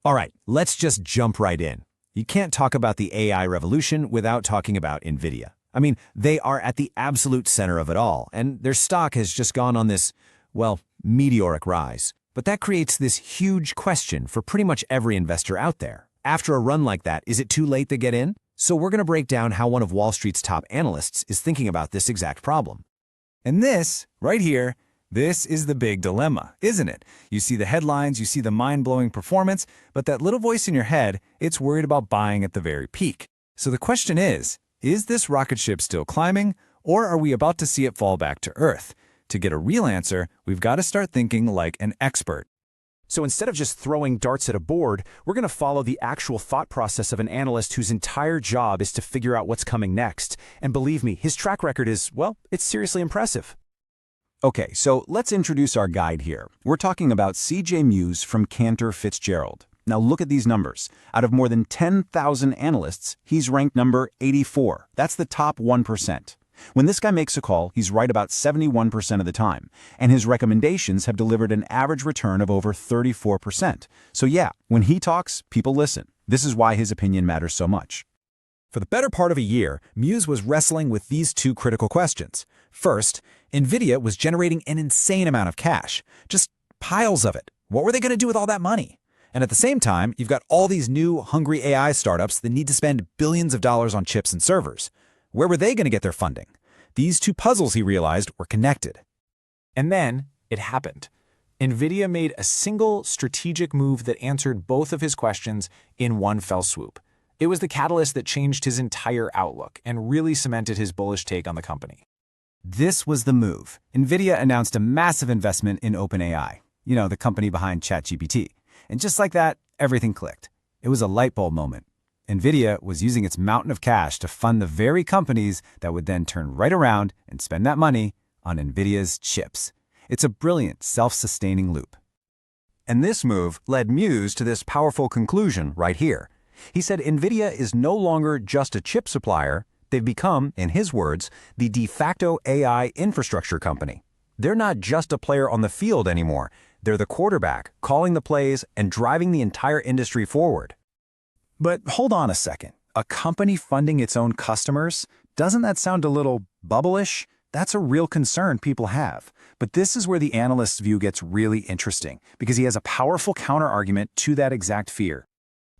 All right, let's just jump right in. You can't talk about the AI revolution without talking about Nvidia. I mean, they are at the absolute center of it all, and their stock has just gone on this, well, meteoric rise. But that creates this huge question for pretty much every investor out there. After a run like that, is it too late to get in? So we're going to break down how one of Wall Street's top analysts is thinking about this exact problem. And this, right here, this is the big dilemma, isn't it? You see the headlines, you see the mind-blowing performance, but that little voice in your head, it's worried about buying at the very peak. So the question is this rocket ship still climbing, or are we about to see it fall back to Earth? To get a real answer, we've got to start thinking like an expert. So instead of just throwing darts at a board, we're going to follow the actual thought process of an analyst whose entire job is to figure out what's coming next. And believe me, his track record is, well, it's seriously impressive. Okay, so let's introduce our guide here. We're talking about C.J. Muse from Cantor Fitzgerald. Now look at these numbers. Out of more than 10,000 analysts, he's ranked number 84. That's the top 1%. When this guy makes a call, he's right about 71% of the time, and his recommendations have delivered an average return of over 34%. So yeah, when he talks, people listen. This is why his opinion matters so much. For the better part of a year, Muse was wrestling with these two critical questions. First, Nvidia was generating an insane amount of cash, just piles of it. What were they going to do with all that money? And at the same time, you've got all these new, hungry AI startups that need to spend billions of dollars on chips and servers. Where were they going to get their funding? These two puzzles, he realized, were connected. And then it happened. Nvidia made a single strategic move that answered both of his questions in one fell swoop. It was the catalyst that changed his entire outlook and really cemented his bullish take on the company. This was the move. Nvidia announced a massive investment in OpenAI, the company behind ChatGPT. And just like that, everything clicked. It was a light bulb moment. Nvidia was using its mountain of cash to fund the very companies that would then turn right around and spend that money on Nvidia's chips. It's a brilliant, self-sustaining loop. And this move led Muse to this powerful conclusion right here. He said Nvidia is no longer just a chip supplier. They've become, in his words, the de facto AI infrastructure company. They're not just a player on the field anymore. They're the quarterback, calling the plays and driving the entire industry forward. But hold on a second. A company funding its own customers? Doesn't that sound a little bubblish? That's a real concern people have. But this is where the analyst's view gets really interesting, because he has a powerful counterargument to that exact fear.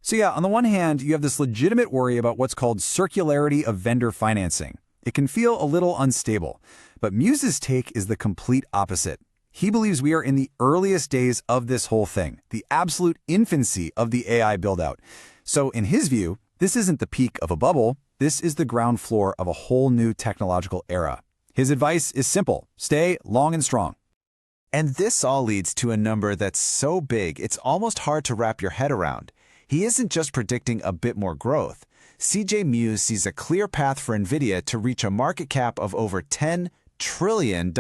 So yeah, on the one hand, you have this legitimate worry about what's called circularity of vendor financing. It can feel a little unstable, but Muse's take is the complete opposite. He believes we are in the earliest days of this whole thing, the absolute infancy of the AI build-out. So in his view, this isn't the peak of a bubble, this is the ground floor of a whole new technological era. His advice is simple: stay long and strong. And this all leads to a number that's so big, it's almost hard to wrap your head around. He isn't just predicting a bit more growth. C.J. Muse sees a clear path for Nvidia to reach a market cap of over $10 trillion.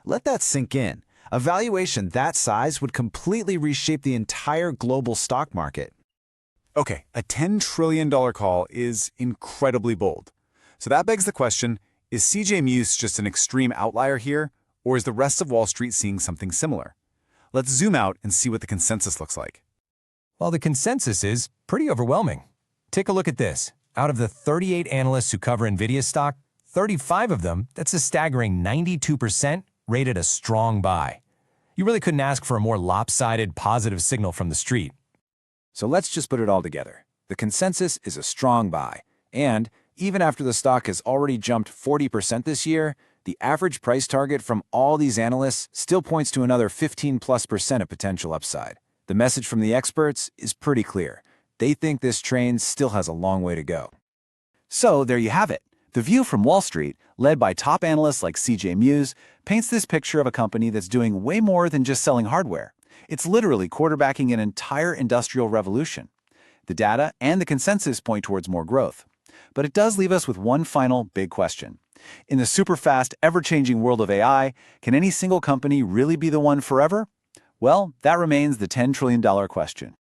Let that sink in. A valuation that size would completely reshape the entire global stock market. Okay, a $10 trillion call is incredibly bold. So that begs the question, is C.J. Muse just an extreme outlier here, or is the rest of Wall Street seeing something similar? Let's zoom out and see what the consensus looks like. Well, the consensus is pretty overwhelming. Take a look at this. Out of the 38 analysts who cover Nvidia stock, 35 of them, that's a staggering 92%, rated a strong buy. You really couldn't ask for a more lopsided positive signal from the street. So let's just put it all together. The consensus is a strong buy. And even after the stock has already jumped 40% this year, the average price target from all these analysts still points to another 15+% of potential upside. The message from the experts is pretty clear. They think this train still has a long way to go. So there you have it. The view from Wall Street, led by top analysts like C.J. Muse, paints this picture of a company that's doing way more than just selling hardware. It's literally quarterbacking an entire industrial revolution. The data and the consensus point towards more growth. But it does leave us with one final big question. In the super-fast, ever-changing world of AI, can any single company really be the one forever? Well, that remains the $10 trillion question.